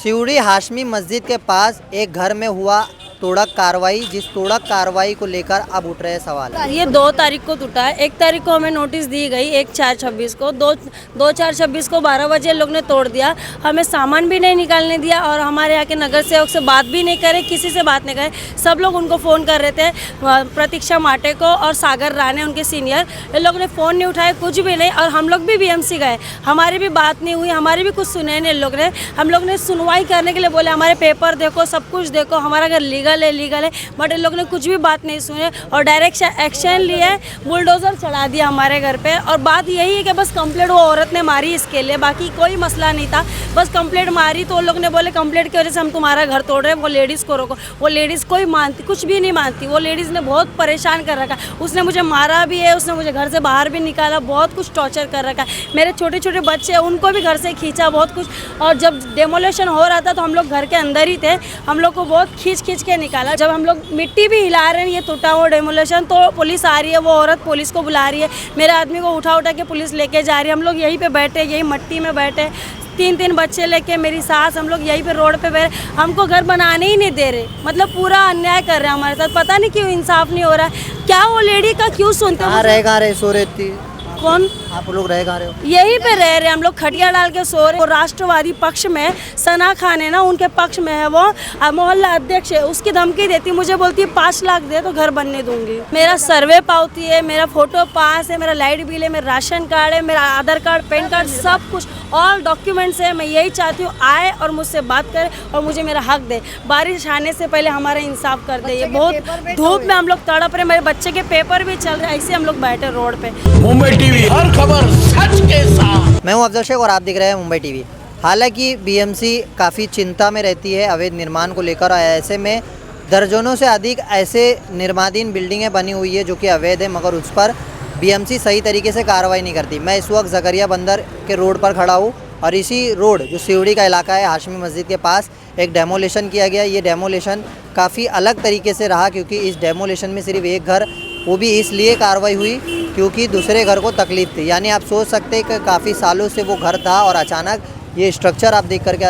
सिवड़ी हाशमी मस्जिद के पास एक घर में हुआ तोड़क कार्रवाई, जिस तोड़क कार्रवाई को लेकर अब उठ रहे सवाल। ये 2 तारीख को टूटा है। 1 तारीख को हमें नोटिस दी गई, 1/4/26 को, 2/4/26 को 12 बजे लोग ने तोड़ दिया। हमें सामान भी नहीं निकालने दिया और हमारे यहाँ के नगर सेवक से बात भी नहीं करे, किसी से बात नहीं करे। सब लोग उनको फ़ोन कर रहे थे, प्रतीक्षा माटे को और सागर राणे उनके सीनियर। इन लोग ने फ़ोन नहीं उठाया, कुछ भी नहीं। और हम लोग भी BMC गए, हमारी भी बात नहीं हुई, हमारी भी कुछ सुने नहीं। लोग ने हम लोग ने सुनवाई करने के लिए बोले हमारे पेपर देखो, सब कुछ देखो, हमारा घर लीगल है, बट इन लोग ने कुछ भी बात नहीं सुने और डायरेक्ट एक्शन लिए, बुलडोजर चढ़ा दिया हमारे घर पे। और बात यही है कि बस कंप्लेंट वो औरत ने मारी, इसके लिए बाकी कोई मसला नहीं था। बस कंप्लेंट मारी तो उन लोग ने बोले कंप्लेंट की वजह से हम तुम्हारा घर तोड़ रहे हैं, वो लेडीज़ को रोको। वो लेडीज़ कोई मानती, कुछ भी नहीं मानती। वो लेडीज़ ने बहुत परेशान कर रखा, उसने मुझे मारा भी है, उसने मुझे घर से बाहर भी निकाला, बहुत कुछ टॉर्चर कर रखा है। मेरे छोटे छोटे बच्चे हैं, उनको भी घर से खींचा, बहुत कुछ। और जब डेमोलेशन हो रहा था तो हम लोग घर के अंदर ही थे, हम लोग को बहुत खींच के निकाला। जब हम लोग मिट्टी भी हिला रहे हैं, ये टूटा हुआ डेमोलेशन, तो पुलिस आ रही है, वो औरत पुलिस को बुला रही है, मेरे आदमी को उठा के पुलिस लेके जा रही है। हम लोग यहीं पे बैठे, यही मट्टी में बैठे, 3 बच्चे लेके, मेरी सास, हम लोग यहीं पे रोड पे बैठे। हमको घर बनाने ही नहीं दे रहे, मतलब पूरा अन्याय कर रहे हैं हमारे साथ। पता नहीं क्यों इंसाफ नहीं हो रहा है, क्या वो लेडी का क्यों सुनते हो? रहे सो रहती कौन? आप लोग रह कहाँ रहे हो? यहीं पे रह रहे हैं हम लोग, खटिया डाल के सो रहे। वो राष्ट्रवादी पक्ष में सना खान है ना, उनके पक्ष में है, वो मोहल्ला अध्यक्ष है, उसकी धमकी देती, मुझे बोलती है 5 लाख दे तो घर बनने दूंगी। मेरा सर्वे पावती है, मेरा फोटो पास है, मेरा लाइट बिल है, मेरा राशन कार्ड है, मेरा आधार कार्ड, पैन कार्ड, सब कुछ ऑल डॉक्यूमेंट्स है। मैं यही चाहती हूँ आए और मुझसे बात करे और मुझे मेरा हक दे। बारिश आने से पहले हमारा इंसाफ कर दे। ये बहुत धूप में हम लोग तड़प रहे, मेरे बच्चे के पेपर भी चल रहे हैं, ऐसे हम लोग बैठे रोड पे। मुंबई टीवी, हर खबर सच के साथ। मैं हूं अफजल शेख और आप देख रहे हैं मुंबई टीवी। हालांकि BMC काफ़ी चिंता में रहती है अवैध निर्माण को लेकर। ऐसे में दर्जनों से अधिक ऐसे निर्माणाधीन बिल्डिंगें बनी हुई है जो कि अवैध है, मगर उस पर BMC सही तरीके से कार्रवाई नहीं करती। मैं इस वक्त ज़करिया बंदर के रोड पर खड़ा हूँ और इसी रोड जो सिवड़ी का इलाका है, हाशमी मस्जिद के पास एक डेमोलेशन किया गया। ये डेमोलेशन काफ़ी अलग तरीके से रहा, क्योंकि इस डेमोलेशन में सिर्फ एक घर, वो भी इसलिए कार्रवाई हुई क्योंकि दूसरे घर को तकलीफ थी। यानी आप सोच सकते हैं कि काफ़ी सालों से वो घर था और अचानक ये स्ट्रक्चर आप देख करके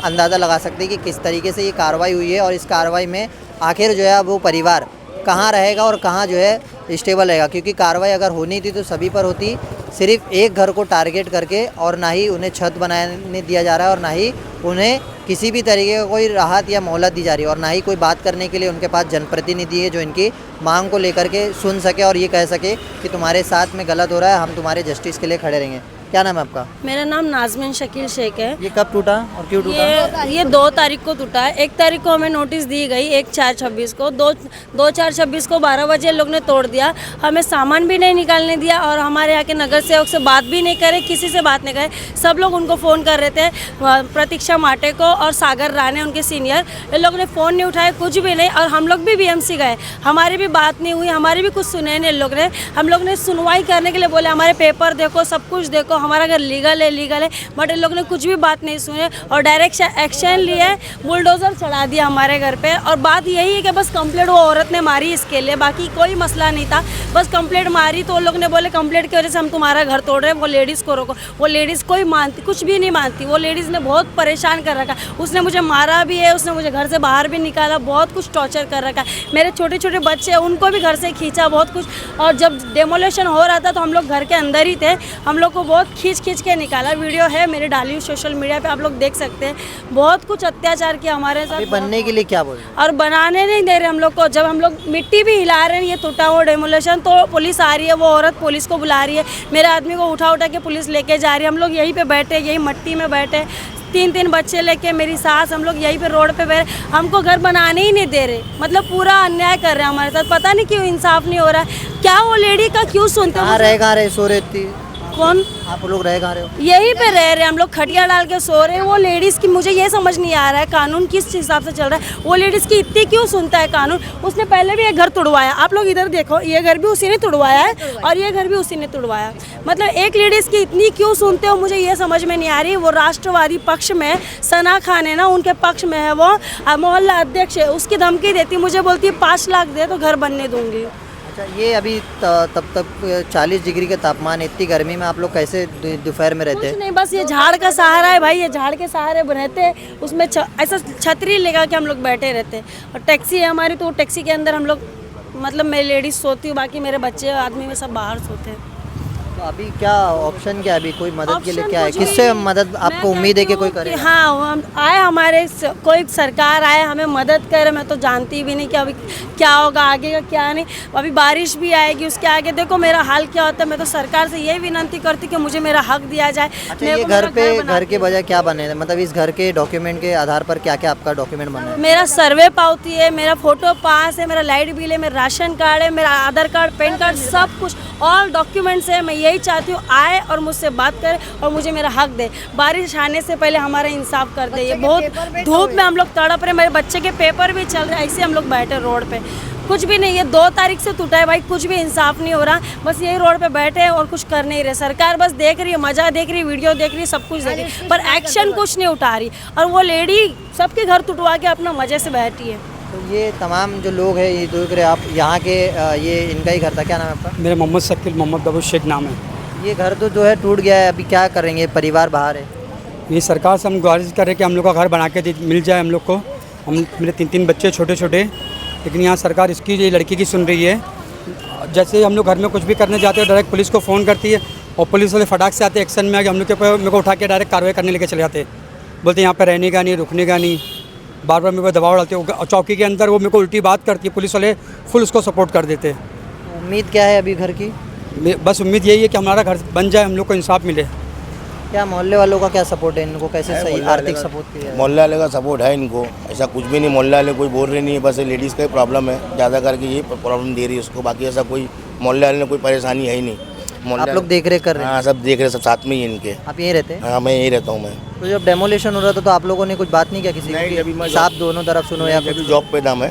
अंदाज़ा लगा सकते हैं कि किस तरीके से ये कार्रवाई हुई है। और इस कार्रवाई में आखिर जो है वो परिवार कहाँ रहेगा और कहाँ जो है स्टेबल रहेगा, क्योंकि कार्रवाई अगर होनी थी तो सभी पर होती। सिर्फ एक घर को टारगेट करके, और ना ही उन्हें छत बनाने दिया जा रहा है और ना ही उन्हें किसी भी तरीके का कोई राहत या मोहलत दी जा रही है, और ना ही कोई बात करने के लिए उनके पास जनप्रतिनिधि है जो इनकी मांग को लेकर के सुन सके और ये कह सके कि तुम्हारे साथ में गलत हो रहा है, हम तुम्हारे जस्टिस के लिए खड़े रहेंगे। क्या नाम है आपका? मेरा नाम नाजमीन शकील शेख है। ये कब टूटा और क्यों टूटा? ये 2 तारीख को टूटा है। 1 तारीख को हमें नोटिस दी गई, 1/4/26 को, 2/4/26 को 12 बजे लोग ने तोड़ दिया। हमें सामान भी नहीं निकालने दिया और हमारे यहाँ के नगर सेवक से बात भी नहीं करे, किसी से बात नहीं करे। सब लोग उनको फ़ोन कर रहे थे, प्रतीक्षा माटे को और सागर राणे उनके सीनियर। इन लोग ने फ़ोन नहीं उठाया, कुछ भी नहीं। और हम लोग भी BMC गए, हमारी भी बात नहीं हुई, हमारी भी कुछ सुने नहीं। हम लोग ने सुनवाई करने के लिए बोले हमारे पेपर देखो, सब कुछ देखो, हमारा घर लीगल है, बट इन लोग ने कुछ भी बात नहीं सुने और डायरेक्ट एक्शन लिए, बुलडोजर चढ़ा दिया हमारे घर पे। और बात यही है कि बस कंप्लेंट वो औरत ने मारी, इसके लिए बाकी कोई मसला नहीं था। बस कंप्लेंट मारी तो उन लोग ने बोले कंप्लेंट की वजह से हम तुम्हारा घर तोड़ रहे हैं, वो लेडीज़ को रोको। वो लेडीज़ कोई मानती, कुछ भी नहीं मानती। वो लेडीज़ ने बहुत परेशान कर रखा, उसने मुझे मारा भी है, उसने मुझे घर से बाहर भी निकाला, बहुत कुछ टॉर्चर कर रखा है। मेरे छोटे छोटे बच्चे हैं, उनको भी घर से खींचा, बहुत कुछ। और जब डेमोलेशन हो रहा था तो हम लोग घर के अंदर ही थे, हम लोग को बहुत खींच के निकाला। वीडियो है मेरे डाली हुई सोशल मीडिया पे, आप लोग देख सकते हैं। बहुत कुछ अत्याचार किया हमारे साथ। बनने के लिए क्या बोल? और बनाने नहीं दे रहे हम लोग को। जब हम लोग मिट्टी भी हिला रहे हैं, ये टूटा हुआ डेमोलेशन, तो पुलिस आ रही है, वो औरत पुलिस को बुला रही है, मेरे आदमी को उठा के पुलिस लेके जा रही है। हम लोग यहीं पे बैठे, यही मट्टी में बैठे, 3 बच्चे लेके, मेरी सास, हम लोग यहीं पे रोड पे बैठे। हमको घर बनाने ही नहीं दे रहे, मतलब पूरा अन्याय कर रहे हैं हमारे साथ। पता नहीं क्यों इंसाफ नहीं हो रहा है, क्या वो लेडी का क्यों सुनते हो? रहे सो रहती। कौन? आप लोग रह कहाँ रहे हो? यहीं पे रह रहे हैं हम लोग, खटिया डाल के सो रहे हैं। वो लेडीज़ की मुझे ये समझ नहीं आ रहा है कानून किस हिसाब से चल रहा है। वो लेडीज़ की इतनी क्यों सुनता है कानून? उसने पहले भी एक घर तुड़वाया, आप लोग इधर देखो, ये घर भी उसी ने तुड़वाया है और ये घर भी उसी ने तुड़वाया। मतलब एक लेडीज़ की इतनी क्यों सुनते हो, मुझे ये समझ में नहीं आ रही। वो राष्ट्रवादी पक्ष में सना खान है ना, उनके पक्ष में है, वो मोहल्ला अध्यक्ष है, उसकी धमकी देती, मुझे बोलती है 5 लाख दे तो घर बनने दूंगी। अच्छा, ये अभी तब तक 40 डिग्री का तापमान, इतनी गर्मी में आप लोग कैसे दोपहर में रहते कुछ हैं? नहीं, बस ये झाड़ का सहारा है भाई, ये झाड़ के सहारे रहते हैं, उसमें ऐसा छतरी लगा के हम लोग बैठे रहते हैं। और टैक्सी है हमारी, तो वो टैक्सी के अंदर हम लोग, मतलब मैं लेडीज सोती हूँ, बाकी मेरे बच्चे आदमी में सब बाहर सोते हैं। तो अभी क्या ऑप्शन क्या है? अभी कोई मदद के लिए ऑप्शन क्या है? कुछ भी किससे नहीं। मदद मैं आपको उम्मीद है कि कहती कोई हूँ करेगा? हाँ, हम आए, हमारे कोई सरकार आए हमें मदद करे। मैं तो जानती भी नहीं कि अभी क्या होगा आगे का, क्या नहीं। अभी बारिश भी आएगी, उसके आगे देखो मेरा हाल क्या होता है। मैं तो सरकार से यही विनती करती कि मुझे मेरा हक दिया जाए। अच्छा, मेरे ये को घर मेरा पे बना घर के के बजाय क्या बने हैं? मतलब इस घर के डॉक्यूमेंट के आधार पर क्या क्या आपका डॉक्यूमेंट बना है? मेरा सर्वे पावती है, मेरा फोटो पास है, मेरा लाइट बिल है, मेरा राशन कार्ड है, मेरा आधार कार्ड, पैन कार्ड, सब कुछ ऑल डॉक्यूमेंट्स है। मैं यही चाहती हूँ आए और मुझसे बात करे और मुझे मेरा हक दे। बारिश आने से पहले हमारा इंसाफ कर दे। ये बहुत धूप में हम लोग तड़प रहे, मेरे बच्चे के पेपर भी चल रहे हैं, ऐसे हम लोग बैठे रोड पे। कुछ भी नहीं, ये 2 तारीख से टूटा है भाई, कुछ भी इंसाफ नहीं हो रहा। बस यही रोड पे बैठे हैं और कुछ कर नहीं रहे। सरकार बस देख रही है, मजा देख रही है, वीडियो देख रही है, सब कुछ देख रही है, पर एक्शन कुछ नहीं उठा रही। और वो लेडी सबके घर टूटवा के अपना मजे से बैठी है। तो ये तमाम जो लोग हैं, ये देख रहे हैं आप, यहाँ के ये इनका ही घर था। क्या नाम है आपका? मेरा मोहम्मद शकील मोहम्मद बाबू शेख नाम है। ये घर तो जो है टूट गया है, अभी क्या करेंगे? परिवार बाहर है। ये सरकार से हम गुजारिश कर रहे हैं कि हम लोग का घर बना के मिल जाए हम लोग को। हम मेरे 3 बच्चे छोटे छोटे, लेकिन यहाँ सरकार इसकी ये लड़की की सुन रही है। जैसे हम लोग घर में कुछ भी करने जाते हैं डायरेक्ट पुलिस को फ़ोन करती है और पुलिस वाले फटाक से आते हैं, एक्शन में आके हम लोग के ऊपर मेरे को उठा के डायरेक्ट कार्रवाई करने लेके चले जाते हैं। बोलते हैं यहाँ पर रहने का नहीं, रुकने का नहीं, बार बार मेरे को दबाव डालते हैं। चौकी के अंदर वो मेरे को उल्टी बात करती है, पुलिस वाले फुल उसको सपोर्ट कर देते हैं। उम्मीद क्या है अभी घर की? बस उम्मीद यही है कि हमारा घर बन जाए, हम लोग को इंसाफ मिले। क्या मोहल्ले वालों का क्या सपोर्ट है? इनको कैसे सही आर्थिक सपोर्ट किया है? मोहल्ले वाले का सपोर्ट है इनको, ऐसा कुछ भी नहीं। मोहल्ले वाले कोई बोल रहे नहीं है, बस लेडीज़ का ही प्रॉब्लम है, ज़्यादा करके ये प्रॉब्लम दे रही है उसको। बाकी ऐसा कोई मोहल्ले वाले ने कोई परेशानी है ही नहीं। आप लोग देख रेख कर रहे हैं? हाँ, सब देख रहे हैं, सब साथ में ही इनके। आप यहीं रहते हैं? हाँ, मैं यहीं रहता हूँ मैं। तो जब डेमोलेशन हो रहा था तो आप लोगों ने कुछ बात नहीं किया किसी नहीं, जब भी मैं की? साफ दोनों तरफ सुनो या जब भी जॉब पे था मैं,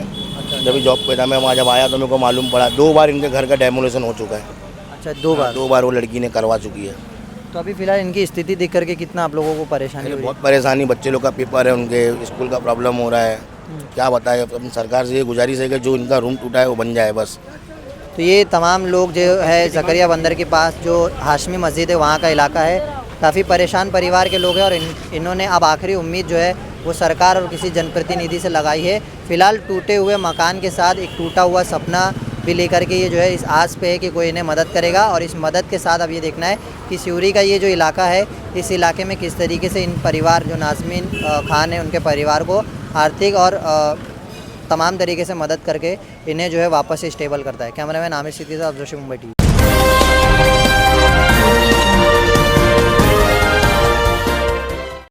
जब भी जॉब पे था मैं, वहाँ जब आया तो मेरे को मालूम पड़ा 2 बार इनके घर का डेमोलेशन हो चुका है। अच्छा, 2 बार? 2 बार वो लड़की ने करवा चुकी है। तो अभी फिलहाल इनकी स्थिति देख करके कितना आप लोगों को परेशानी हो रही है? बहुत परेशानी, बच्चे लोग का पेपर है, उनके स्कूल का प्रॉब्लम हो रहा है। क्या बताएं, अब सरकार से ये गुजारिश है कि जो इनका रूम टूटा है वो बन जाए बस। तो ये तमाम लोग जो है ज़करिया बंदर के पास जो हाशमी मस्जिद है वहाँ का इलाका है, काफ़ी परेशान परिवार के लोग हैं और इन्होंने अब आखिरी उम्मीद जो है वो सरकार और किसी जनप्रतिनिधि से लगाई है। फ़िलहाल टूटे हुए मकान के साथ एक टूटा हुआ सपना भी लेकर के ये जो है इस आस पे है कि कोई इन्हें मदद करेगा। और इस मदद के साथ अब ये देखना है कि सिवरी का ये जो इलाका है, इस इलाके में किस तरीके से इन परिवार जो नाज़मीन खान है उनके परिवार को आर्थिक और तमाम तरीके से मदद करके इन्हें जो है वापस से स्टेबल करता है। कैमरामैन आमिर सिद्दीकी साहब, जोशी, मुंबई टीवी।